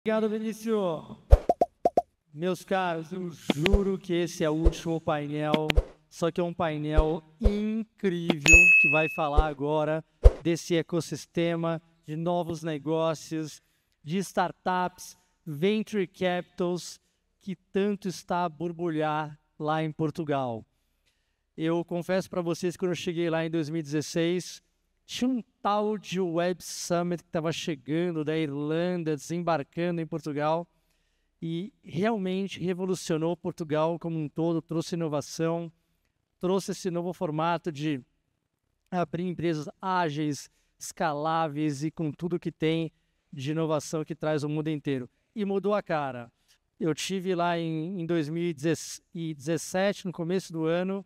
Obrigado, Vinícius. Meus caros, eu juro que esse é o último painel, só que é um painel incrível que vai falar agora desse ecossistema de novos negócios, de startups, venture capitals, que tanto está a borbulhar lá em Portugal. Eu confesso para vocês que quando eu cheguei lá em 2016, tinha um tal de Web Summit que estava chegando da Irlanda, desembarcando em Portugal, e realmente revolucionou Portugal como um todo, trouxe inovação, trouxe esse novo formato de abrir empresas ágeis, escaláveis e com tudo que tem de inovação que traz o mundo inteiro. E mudou a cara. Eu tive lá em 2017, no começo do ano,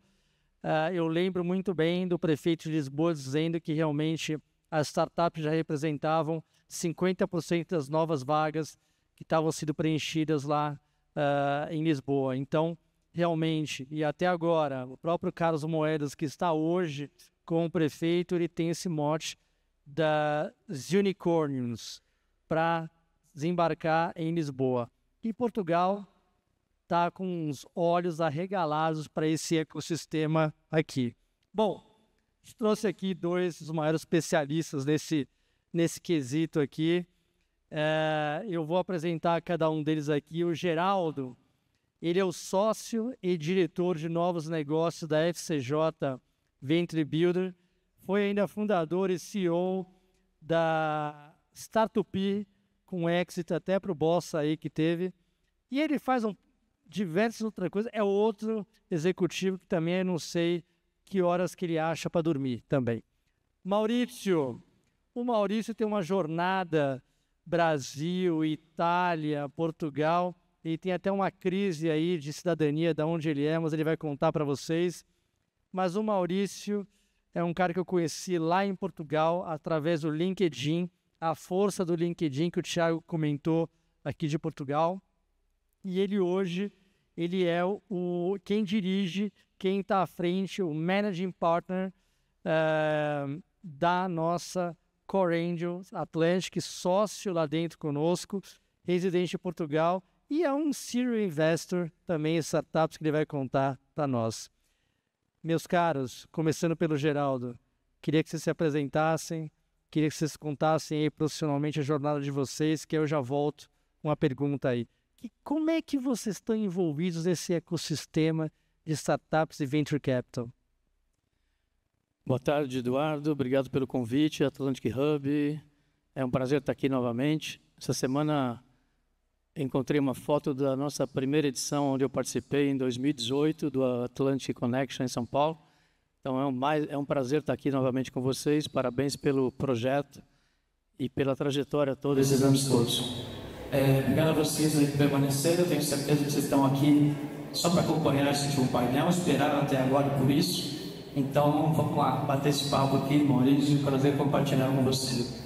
eu lembro muito bem do prefeito de Lisboa dizendo que realmente as startups já representavam 50% das novas vagas que estavam sendo preenchidas lá em Lisboa. Então, realmente, e até agora, o próprio Carlos Moedas, que está hoje com o prefeito, ele tem esse mote das unicorns para desembarcar em Lisboa. E Portugal está com os olhos arregalados para esse ecossistema aqui. Bom, a gente trouxe aqui dois dos maiores especialistas nesse quesito aqui. Eu vou apresentar cada um deles aqui. O Geraldo, ele é o sócio e diretor de novos negócios da FCJ Venture Builder, foi ainda fundador e CEO da Startup, com exit até para o Bossa aí que teve. E ele faz diversas outras coisas. É outro executivo que também eu não sei que horas que ele acha para dormir também. Maurício. O Maurício tem uma jornada Brasil, Itália, Portugal, e tem até uma crise aí de cidadania de onde ele é, mas ele vai contar para vocês. Mas o Maurício é um cara que eu conheci lá em Portugal através do LinkedIn, a força do LinkedIn que o Thiago comentou aqui de Portugal. E ele hoje, ele é quem dirige, quem está à frente, o Managing Partner da nossa Core Angel Atlantic, sócio lá dentro conosco, residente em Portugal, e é um serial investor também em startups que ele vai contar para nós. Meus caros, começando pelo Geraldo, queria que vocês se apresentassem, queria que vocês contassem aí profissionalmente a jornada de vocês, que eu já volto com uma pergunta aí. Como é que vocês estão envolvidos nesse ecossistema de startups e venture capital? Boa tarde, Eduardo. Obrigado pelo convite, Atlantic Hub. É um prazer estar aqui novamente. Essa semana encontrei uma foto da nossa primeira edição, onde eu participei em 2018, do Atlantic Connection em São Paulo. Então é um prazer estar aqui novamente com vocês. Parabéns pelo projeto e pela trajetória toda esses anos todos. Obrigado a vocês aí por permanecerem. Eu tenho certeza que vocês estão aqui só para acompanhar esse último painel, esperaram até agora por isso. Então, vamos lá, bater esse papo aqui, Maurício, prazer compartilhar com você.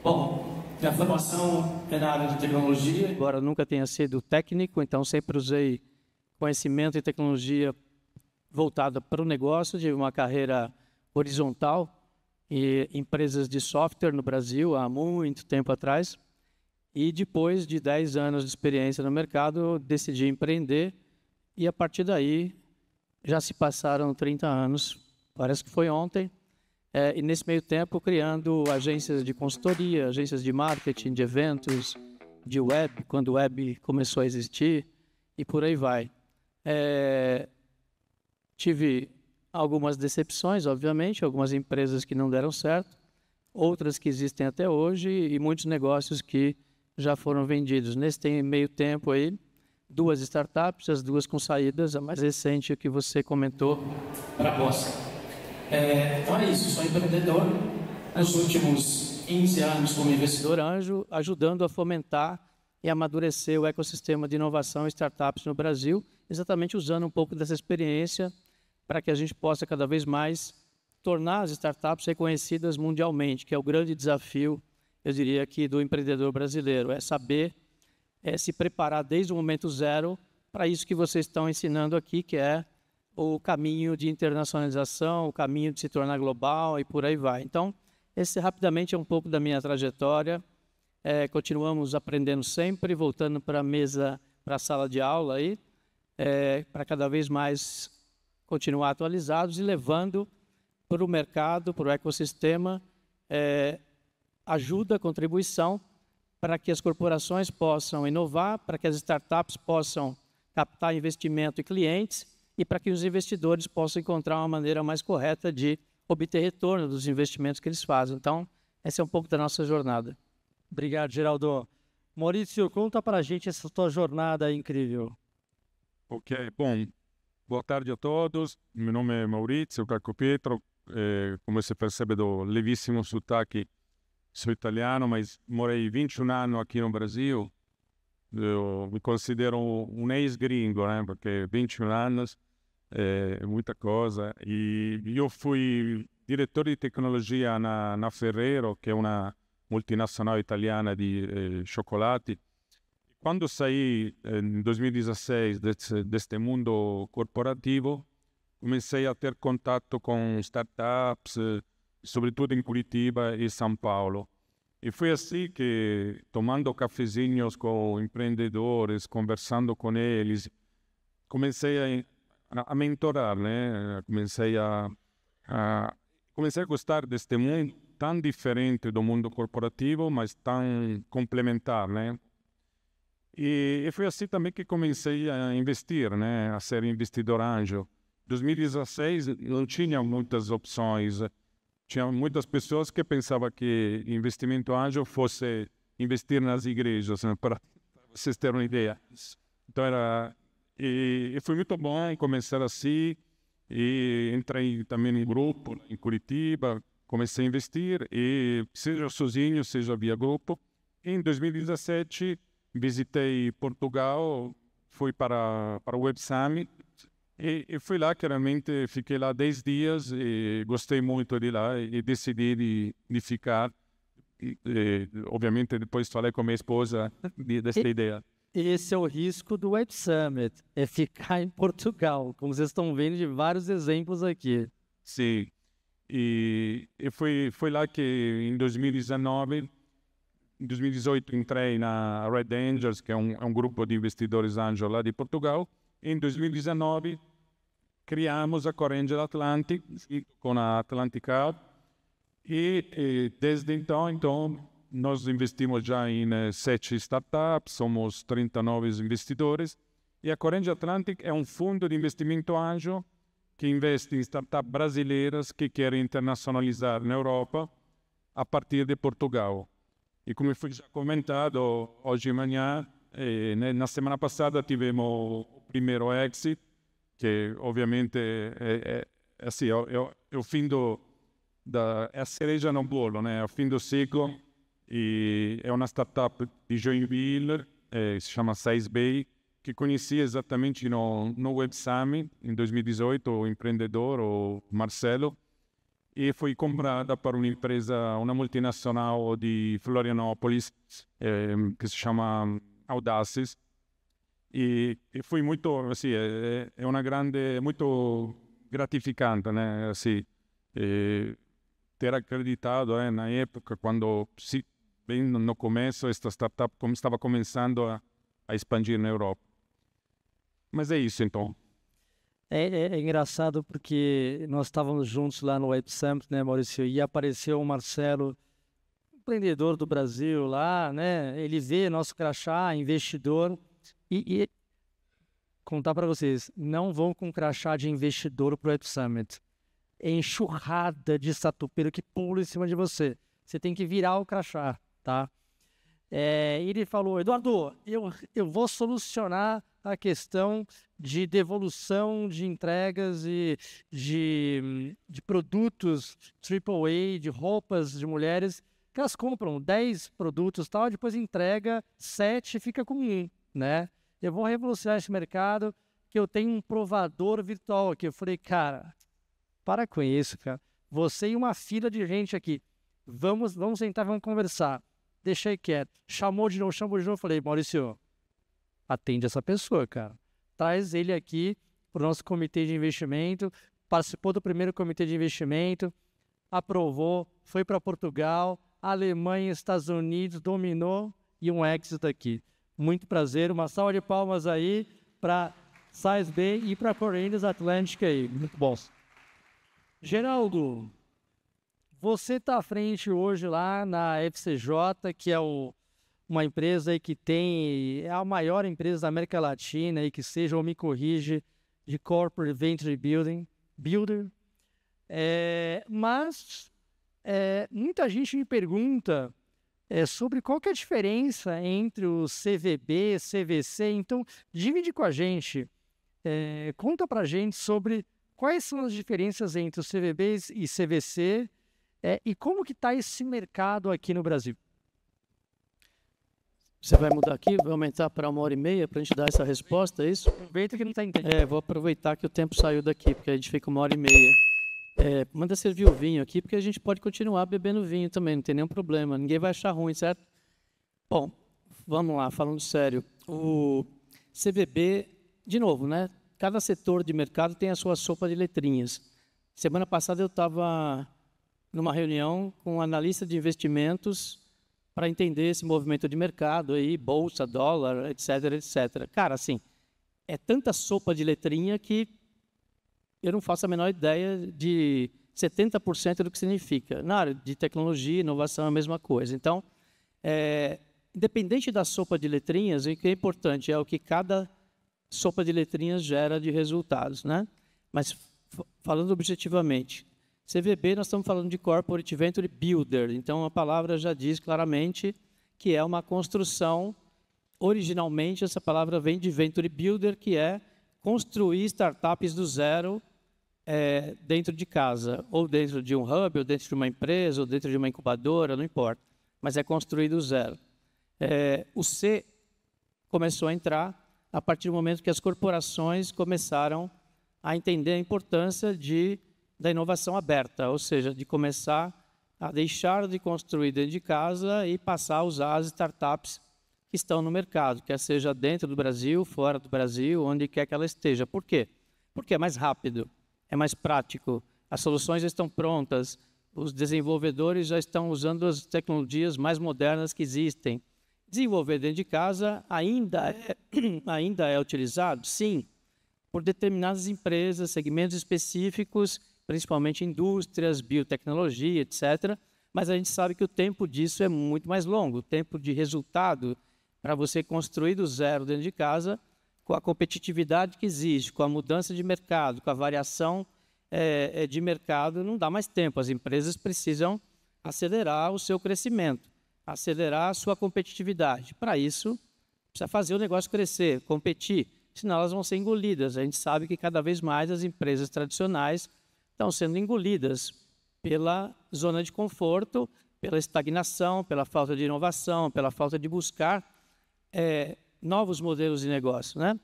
Bom, minha formação é na área de tecnologia, embora nunca tenha sido técnico, então sempre usei conhecimento e tecnologia voltada para o negócio, de uma carreira horizontal em empresas de software no Brasil há muito tempo atrás. E depois de 10 anos de experiência no mercado, eu decidi empreender e a partir daí já se passaram 30 anos. Parece que foi ontem, e nesse meio tempo criando agências de consultoria, agências de marketing, de eventos, de web, quando o web começou a existir, e por aí vai. Tive algumas decepções, obviamente, algumas empresas que não deram certo, outras que existem até hoje e muitos negócios que já foram vendidos. Nesse meio tempo aí, 2 startups, as 2 com saídas, a mais recente que você comentou, para a Bossa. Então é isso, sou empreendedor nos últimos 15 anos como investidor anjo, ajudando a fomentar e amadurecer o ecossistema de inovação e startups no Brasil, exatamente usando um pouco dessa experiência para que a gente possa cada vez mais tornar as startups reconhecidas mundialmente, que é o grande desafio, eu diria aqui, do empreendedor brasileiro, é saber se preparar desde o momento zero para isso que vocês estão ensinando aqui, que é o caminho de internacionalização, o caminho de se tornar global e por aí vai. Então, esse rapidamente é um pouco da minha trajetória. continuamos aprendendo sempre, voltando para a mesa, para a sala de aula aí, para cada vez mais continuar atualizados e levando para o mercado, para o ecossistema, ajuda, contribuição para que as corporações possam inovar, para que as startups possam captar investimento e clientes e para que os investidores possam encontrar uma maneira mais correta de obter retorno dos investimentos que eles fazem. Então, essa é um pouco da nossa jornada. Obrigado, Geraldo. Maurício, conta para a gente essa tua jornada incrível. Ok, bom, boa tarde a todos. Meu nome é Maurizio Carcopietro. Come se percebe do levissimo sotaque, sou italiano, mas morei 21 anos aqui no Brasil. Eu me considero um ex-gringo, né? Porque 21 anos é muita coisa. E eu fui diretor de tecnologia na Ferrero, que é uma multinacional italiana de chocolate. Quando saí em 2016 deste mundo corporativo, comecei a ter contato com startups, sobretudo em Curitiba e São Paulo. E foi assim que, tomando cafezinhos com empreendedores, conversando com eles, comecei a mentorar, né? Comecei a gostar deste mundo tão diferente do mundo corporativo, mas tão complementar, né? E foi assim também que comecei a investir, né? A ser investidor anjo. Em 2016 não tinha muitas opções. Tinha muitas pessoas que pensavam que investimento anjo fosse investir nas igrejas, né? Para vocês terem uma ideia. Então e foi muito bom começar assim. E entrei também em grupo em Curitiba, comecei a investir, e seja sozinho, seja via grupo. Em 2017 visitei Portugal, fui para o Web Summit e fui lá que realmente fiquei lá 10 dias e gostei muito de lá e decidi de ficar. Obviamente depois falei com minha esposa dessa ideia. Esse é o risco do Web Summit, é ficar em Portugal, como vocês estão vendo de vários exemplos aqui. Sim, e foi lá que em 2019... Em 2018 entrei na Red Angels, que é um grupo de investidores anjo lá de Portugal. Em 2019 criamos a Core Angel Atlantic com a Atlantic Hub e desde então nós investimos já em 7 startups, somos 39 investidores e a Core Angel Atlantic é um fundo de investimento anjo que investe em startups brasileiras que querem internacionalizar na Europa a partir de Portugal. E como foi já comentado hoje de manhã, na semana passada tivemos o primeiro exit, que obviamente é o fim é a cereja no bolo, né? É o fim do ciclo. E é uma startup de Joinville, se chama Size Bay, que conheci exatamente no Web Summit em 2018, o empreendedor, o Marcelo, e foi comprada por uma empresa, uma multinacional de Florianópolis, que se chama Audaces. E foi muito, assim, é uma grande, muito gratificante, né? Assim, ter acreditado na época, quando, bem no começo, esta startup estava começando a expandir na Europa. Mas é isso, então. É engraçado porque nós estávamos juntos lá no Web Summit, né, Maurício? E apareceu o Marcelo, empreendedor do Brasil lá, né? Ele vê nosso crachá, investidor. E contar para vocês, não vão com crachá de investidor para o Web Summit. É enxurrada de satupeiro que pula em cima de você. Você tem que virar o crachá, tá? Ele falou, Eduardo, eu vou solucionar a questão de devolução de entregas e de produtos AAA, de roupas de mulheres, que elas compram 10 produtos e tal, depois entrega 7 e fica com 1, né? Eu vou revolucionar esse mercado, que eu tenho um provador virtual aqui. Eu falei, cara, para com isso, cara. Você e uma fila de gente aqui. Vamos sentar, vamos conversar. Deixei quieto. Chamou de novo. Falei, Maurício, atende essa pessoa, cara. Traz ele aqui para o nosso comitê de investimento. Participou do primeiro comitê de investimento. Aprovou. Foi para Portugal. Alemanha, Estados Unidos, dominou e um exit aqui. Muito prazer, uma salva de palmas aí para Size B e para Correios Atlântica aí, muito bom. Geraldo, você está à frente hoje lá na FCJ, que é uma empresa aí que é a maior empresa da América Latina e que seja, ou me corrige, de Corporate Venture Builder. Mas muita gente me pergunta sobre qual que é a diferença entre o CVB e CVC. Então, divide com a gente, conta para a gente sobre quais são as diferenças entre os CVBs e CVC e como que está esse mercado aqui no Brasil. Você vai mudar aqui, vai aumentar para 1h30 para a gente dar essa resposta, é isso? Aproveita que não está entendendo. Vou aproveitar que o tempo saiu daqui, porque a gente fica 1h30. Manda servir o vinho aqui, porque a gente pode continuar bebendo vinho também, não tem nenhum problema. Ninguém vai achar ruim, certo? Bom, vamos lá, falando sério. O CVB, de novo, né? Cada setor de mercado tem a sua sopa de letrinhas. Semana passada eu estava numa reunião com um analista de investimentos para entender esse movimento de mercado, aí, bolsa, dólar, etc, etc. Cara, assim, é tanta sopa de letrinha que eu não faço a menor ideia de 70% do que significa. Na área de tecnologia, inovação é a mesma coisa. Então, independente da sopa de letrinhas, o que é importante é o que cada sopa de letrinhas gera de resultados, né? Mas, falando objetivamente, CVB, nós estamos falando de Corporate Venture Builder. Então, a palavra já diz claramente que é uma construção. Originalmente, essa palavra vem de Venture Builder, que é construir startups do zero dentro de casa, ou dentro de um hub, ou dentro de uma empresa, ou dentro de uma incubadora, não importa. Mas é construir do zero. O C começou a entrar a partir do momento que as corporações começaram a entender a importância da inovação aberta, ou seja, de começar a deixar de construir dentro de casa e passar a usar as startups que estão no mercado, quer seja dentro do Brasil, fora do Brasil, onde quer que ela esteja. Por quê? Porque é mais rápido, é mais prático, as soluções já estão prontas, os desenvolvedores já estão usando as tecnologias mais modernas que existem. Desenvolver dentro de casa ainda é utilizado? Sim, por determinadas empresas, segmentos específicos, principalmente indústrias, biotecnologia, etc. Mas a gente sabe que o tempo disso é muito mais longo. O tempo de resultado para você construir do zero dentro de casa, com a competitividade que existe, com a mudança de mercado, com a variação de mercado, não dá mais tempo. As empresas precisam acelerar o seu crescimento, acelerar a sua competitividade. Para isso, precisa fazer o negócio crescer, competir, senão elas vão ser engolidas. A gente sabe que cada vez mais as empresas tradicionais estão sendo engolidas pela zona de conforto, pela estagnação, pela falta de inovação, pela falta de buscar novos modelos de negócio, né?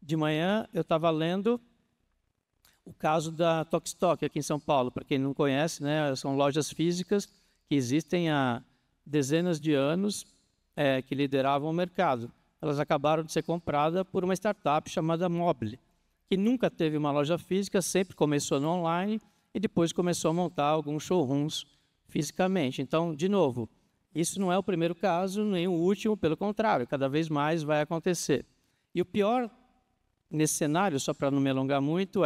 De manhã eu estava lendo o caso da Tokstok aqui em São Paulo. Para quem não conhece, né, são lojas físicas que existem há dezenas de anos que lideravam o mercado. Elas acabaram de ser compradas por uma startup chamada Mobile, que nunca teve uma loja física, sempre começou no online e depois começou a montar alguns showrooms fisicamente. Então, de novo, isso não é o primeiro caso, nem o último, pelo contrário, cada vez mais vai acontecer. E o pior nesse cenário, só para não me alongar muito,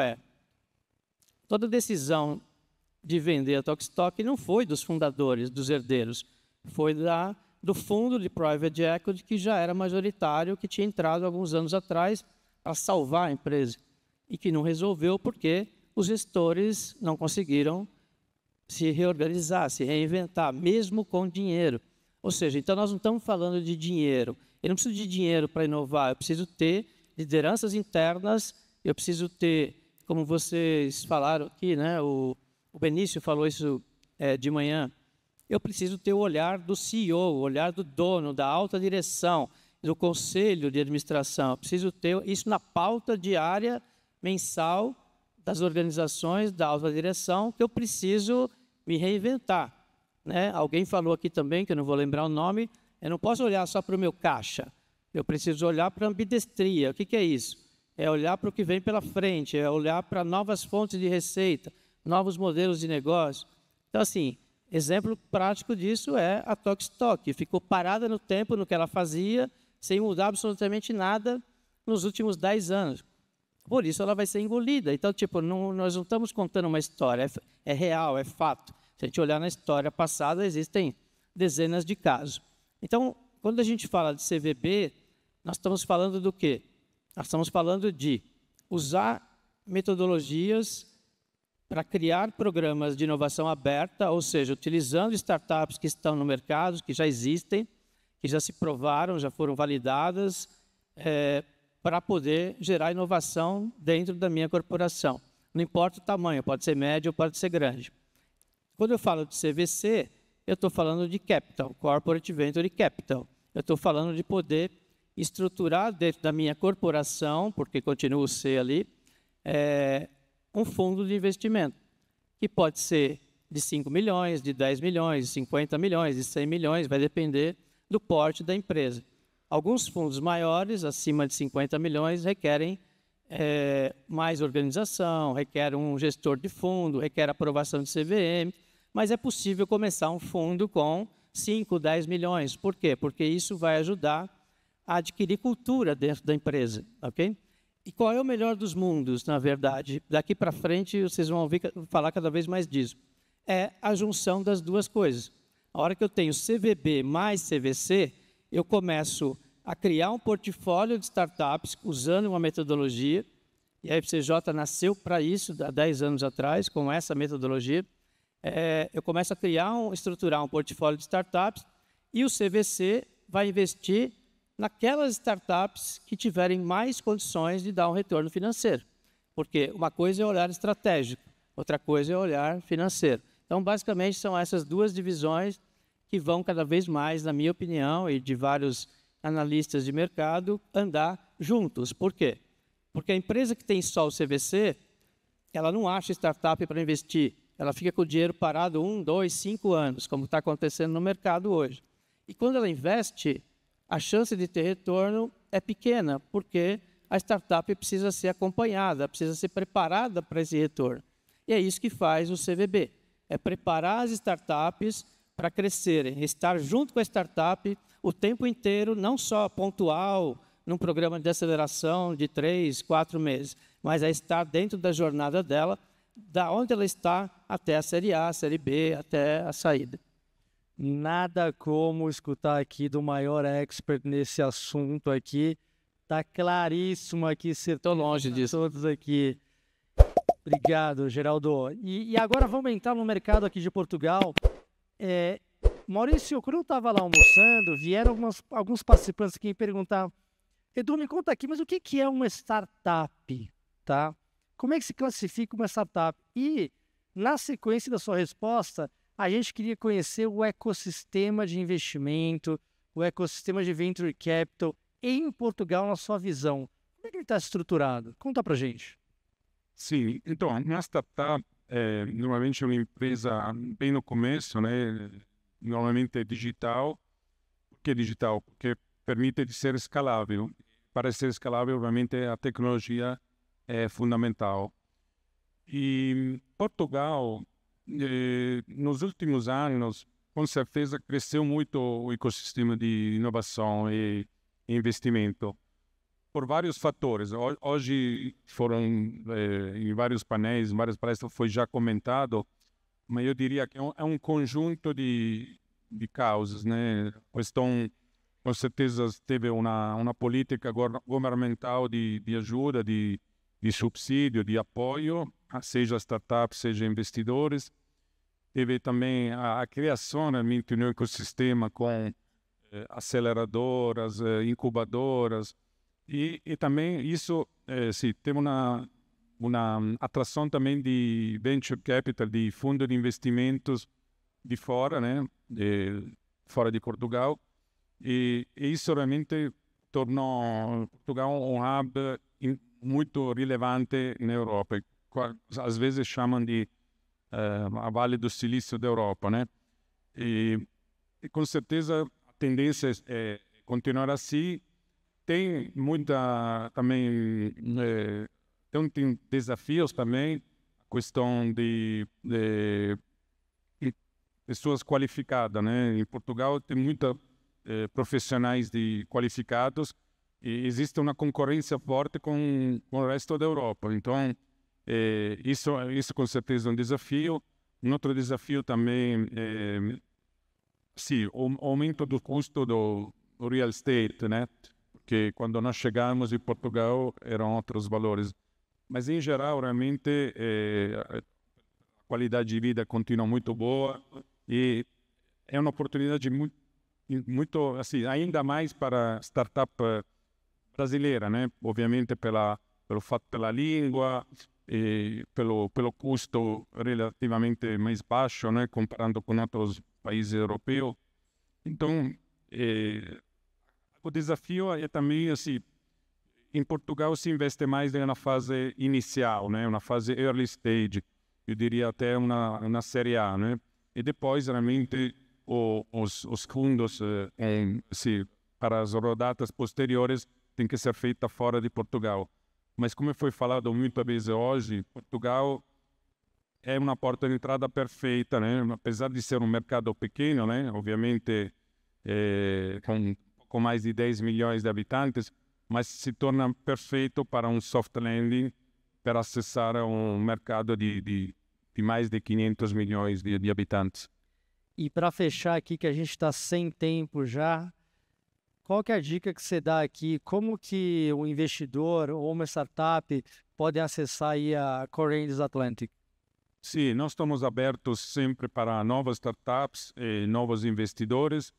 toda decisão de vender a Tokstok não foi dos fundadores, dos herdeiros, foi do fundo de private equity, que já era majoritário, que tinha entrado alguns anos atrás para salvar a empresa e que não resolveu porque os gestores não conseguiram se reorganizar, se reinventar, mesmo com dinheiro. Ou seja, então nós não estamos falando de dinheiro. Eu não preciso de dinheiro para inovar, eu preciso ter lideranças internas, eu preciso ter, como vocês falaram aqui, né, o Benício falou isso de manhã, eu preciso ter o olhar do CEO, o olhar do dono, da alta direção, do conselho de administração. Eu preciso ter isso na pauta diária, mensal, das organizações, da alta direção, que eu preciso me reinventar. Né? Alguém falou aqui também, que eu não vou lembrar o nome, eu não posso olhar só para o meu caixa, eu preciso olhar para a ambidestria. O que é isso? É olhar para o que vem pela frente, é olhar para novas fontes de receita, novos modelos de negócio. Então, assim, Exemplo prático disso é a Tokstok, que ficou parada no tempo, no que ela fazia, sem mudar absolutamente nada nos últimos 10 anos. Por isso ela vai ser engolida. Então, tipo, nós não estamos contando uma história, é real, é fato. Se a gente olhar na história passada, existem dezenas de casos. Então, quando a gente fala de CVB, nós estamos falando do quê? Nós estamos falando de usar metodologias para criar programas de inovação aberta, ou seja, utilizando startups que estão no mercado, que já existem, que já se provaram, já foram validadas, para poder gerar inovação dentro da minha corporação. Não importa o tamanho, pode ser médio ou pode ser grande. Quando eu falo de CVC, eu estou falando de capital, Corporate Venture Capital. Eu estou falando de poder estruturar dentro da minha corporação, porque continuo C ali, um fundo de investimento, que pode ser de 5 milhões, de 10 milhões, de 50 milhões, de 100 milhões, vai depender do porte da empresa. Alguns fundos maiores, acima de 50 milhões, requerem mais organização, requer um gestor de fundo, requer aprovação de CVM, mas é possível começar um fundo com 5, 10 milhões. Por quê? Porque isso vai ajudar a adquirir cultura dentro da empresa, ok? E qual é o melhor dos mundos, na verdade? Daqui para frente, vocês vão ouvir falar cada vez mais disso. É a junção das duas coisas. A hora que eu tenho CVB mais CVC, eu começo a criar um portfólio de startups usando uma metodologia, e a FCJ nasceu para isso há 10 anos atrás, com essa metodologia. Eu começo a estruturar um portfólio de startups, e o CVC vai investir naquelas startups que tiverem mais condições de dar um retorno financeiro. Porque uma coisa é olhar estratégico, outra coisa é olhar financeiro. Então, basicamente, são essas duas divisões que vão cada vez mais, na minha opinião, e de vários analistas de mercado, andar juntos. Por quê? Porque a empresa que tem só o CVC, ela não acha startup para investir. Ela fica com o dinheiro parado 1, 2, 5 anos, como está acontecendo no mercado hoje. E quando ela investe, a chance de ter retorno é pequena, porque a startup precisa ser acompanhada, precisa ser preparada para esse retorno. E é isso que faz o CVB, é preparar as startups para crescerem, estar junto com a startup o tempo inteiro, não só pontual, num programa de aceleração de 3, 4 meses, mas é estar dentro da jornada dela, da onde ela está até a série A, a série B, até a saída. Nada como escutar aqui do maior expert nesse assunto aqui. Tá claríssimo aqui, Estou longe disso. Todos aqui. Obrigado, Geraldo. E agora vamos entrar no mercado aqui de Portugal. Maurício, quando eu estava lá almoçando, vieram alguns participantes aqui me perguntar: Edu, me conta aqui, mas o que é uma startup? Tá? Como é que se classifica uma startup? E, na sequência da sua resposta, a gente queria conhecer o ecossistema de investimento, o ecossistema de venture capital em Portugal, na sua visão. Como é que ele está estruturado? Conta para a gente. Sim, então, uma startup normalmente é uma empresa bem no começo, né? Normalmente é digital. Por que digital? Porque permite de ser escalável. Para ser escalável, obviamente, a tecnologia é fundamental. E Portugal, nos últimos anos, com certeza, cresceu muito o ecossistema de inovação e investimento, por vários fatores. Hoje foram, em vários painéis, em várias palestras, foi já comentado, mas eu diria que é um conjunto de causas, né? A questão, com certeza, teve uma política governamental de ajuda, de subsídio, de apoio, seja startups, seja investidores. Teve também a criação realmente de um ecossistema com aceleradoras, incubadoras, e também isso, sim, teve uma atração também de venture capital, de fundo de investimentos de fora, né, fora de Portugal, e isso realmente tornou Portugal um hub muito relevante na Europa. Às vezes chamam de a Vale do Silício da Europa, né? E com certeza a tendência é continuar assim. Tem muita também tem desafios também, a questão de pessoas qualificadas, né? Em Portugal tem muitos profissionais qualificados e existe uma concorrência forte com o resto da Europa. Então, isso com certeza é um desafio. Um outro desafio também sim, o aumento do custo do real estate, né? Porque quando nós chegamos em Portugal eram outros valores. Mas, em geral, realmente, a qualidade de vida continua muito boa e é uma oportunidade muito assim, ainda mais para startup brasileira, né? Obviamente pelo fato pela língua e pelo custo relativamente mais baixo, né? Comparando com outros países europeus. Então, o desafio é também assim, em Portugal se investe mais na fase inicial, né? Uma fase early stage, eu diria até uma série A, né? E depois realmente os fundos para as rodadas posteriores tem que ser feita fora de Portugal. Mas como foi falado muitas vezes hoje, Portugal é uma porta de entrada perfeita, né? Apesar de ser um mercado pequeno, né? Obviamente com mais de 10 milhões de habitantes, mas se torna perfeito para um soft landing para acessar um mercado de mais de 500 milhões de habitantes. E para fechar aqui, que a gente está sem tempo já, qual que é a dica que você dá aqui? Como que o investidor ou uma startup podem acessar aí a CoreInvest Atlantic? Sim, nós estamos abertos sempre para novas startups e novos investidores.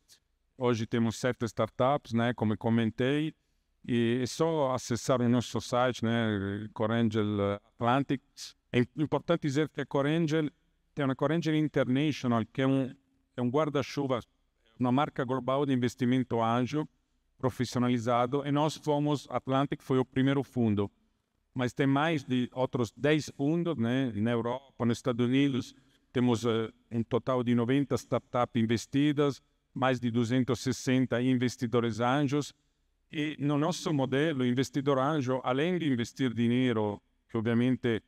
Hoje temos 7 startups, né, como eu comentei, e é só acessar o nosso site, né, CoreAngel Atlantic. É importante dizer que a CoreAngel tem uma CoreAngel International, que é um guarda-chuva, uma marca global de investimento anjo profissionalizado, e nós fomos, Atlantic foi o primeiro fundo, mas tem mais de outros 10 fundos, né, na Europa, nos Estados Unidos, temos um total de 90 startups investidas, mais de 260 investidores anjos, e no nosso modelo, o investidor anjo, além de investir dinheiro, que obviamente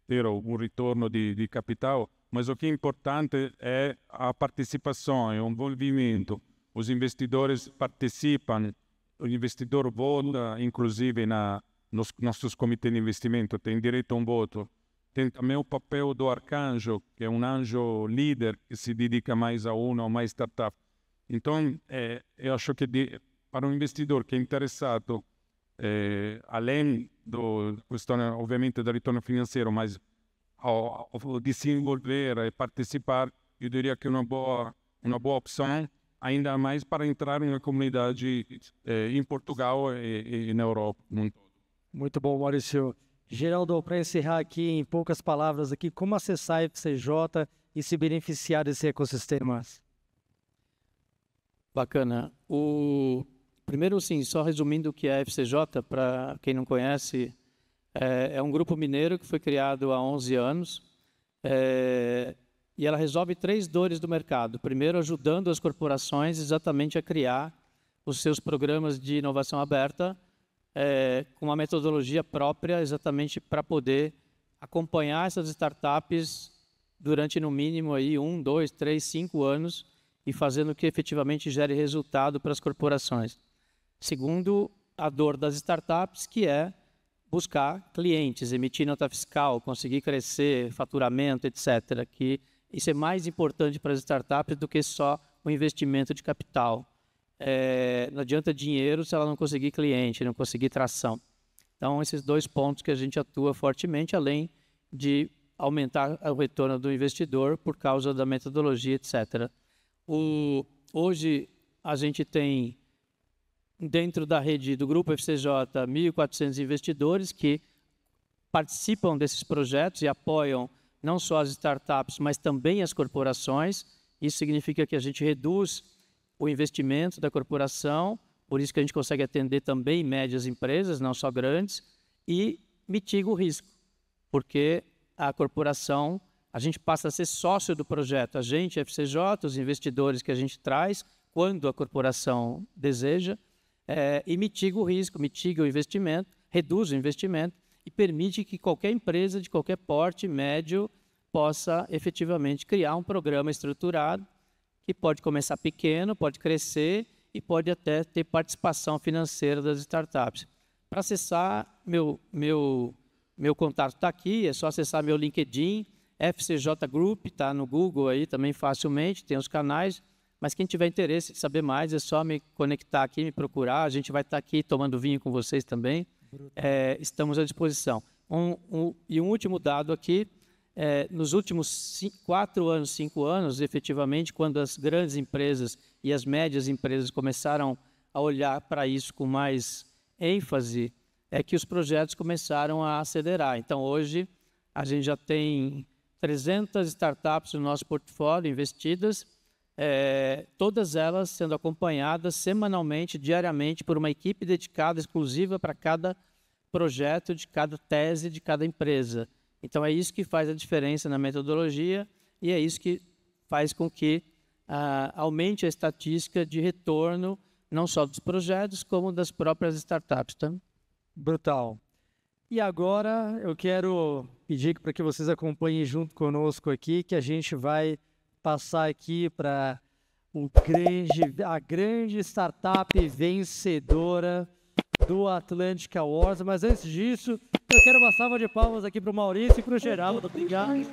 ter um retorno de capital, mas o que é importante é a participação, o envolvimento. Os investidores participam, o investidor vota, inclusive nos nossos comitês de investimento, tem direito a um voto. Tem também o papel do arcanjo, que é um anjo líder que se dedica mais a uma ou mais startup. Então, eu acho que para um investidor que é interessado, além da questão, obviamente, do retorno financeiro, mas de se envolver e participar, eu diria que é uma boa opção, ainda mais para entrar em uma comunidade em Portugal e na Europa. Muito bom, Maurício. Geraldo, para encerrar aqui em poucas palavras aqui, como acessar a FCJ e se beneficiar desse ecossistema? Bacana. Primeiro, sim, só resumindo o que é a FCJ, para quem não conhece, é um grupo mineiro que foi criado há 11 anos e ela resolve 3 dores do mercado. Primeiro, ajudando as corporações exatamente a criar os seus programas de inovação aberta com uma metodologia própria, exatamente para poder acompanhar essas startups durante, no mínimo, aí, 1, 2, 3, 5 anos e fazendo que efetivamente gere resultado para as corporações. Segundo, a dor das startups, que é buscar clientes, emitir nota fiscal, conseguir crescer, faturamento, etc. Que isso é mais importante para as startups do que só o investimento de capital. Não adianta dinheiro se ela não conseguir cliente, não conseguir tração. Então, esses 2 pontos que a gente atua fortemente, além de aumentar o retorno do investidor por causa da metodologia, etc. Hoje, a gente tem, dentro da rede do Grupo FCJ, 1.400 investidores que participam desses projetos e apoiam não só as startups, mas também as corporações. Isso significa que a gente reduz o investimento da corporação, por isso que a gente consegue atender também médias empresas, não só grandes, e mitiga o risco, porque a corporação, a gente passa a ser sócio do projeto, a gente, FCJ, os investidores que a gente traz, quando a corporação deseja, e mitiga o risco, mitiga o investimento, reduz o investimento e permite que qualquer empresa de qualquer porte, médio, possa efetivamente criar um programa estruturado que pode começar pequeno, pode crescer e pode até ter participação financeira das startups. Para acessar, meu contato está aqui, é só acessar meu LinkedIn, FCJ Group, está no Google aí também facilmente, tem os canais, mas quem tiver interesse em saber mais é só me conectar aqui, me procurar, a gente vai estar aqui tomando vinho com vocês também, estamos à disposição. E um último dado aqui, nos últimos 4 anos, 5 anos, efetivamente, quando as grandes empresas e as médias empresas começaram a olhar para isso com mais ênfase, é que os projetos começaram a acelerar. Então, hoje, a gente já tem 300 startups no nosso portfólio investidas, todas elas sendo acompanhadas semanalmente, diariamente, por uma equipe dedicada, exclusiva para cada projeto, de cada tese, de cada empresa. Então, é isso que faz a diferença na metodologia e é isso que faz com que aumente a estatística de retorno, não só dos projetos, como das próprias startups. Tá? Brutal. E agora eu quero pedir para que vocês acompanhem junto conosco aqui, que a gente vai passar aqui para a grande startup vencedora do Atlantic Awards. Mas antes disso, eu quero uma salva de palmas aqui para o Maurício e para o Geraldo. Obrigado.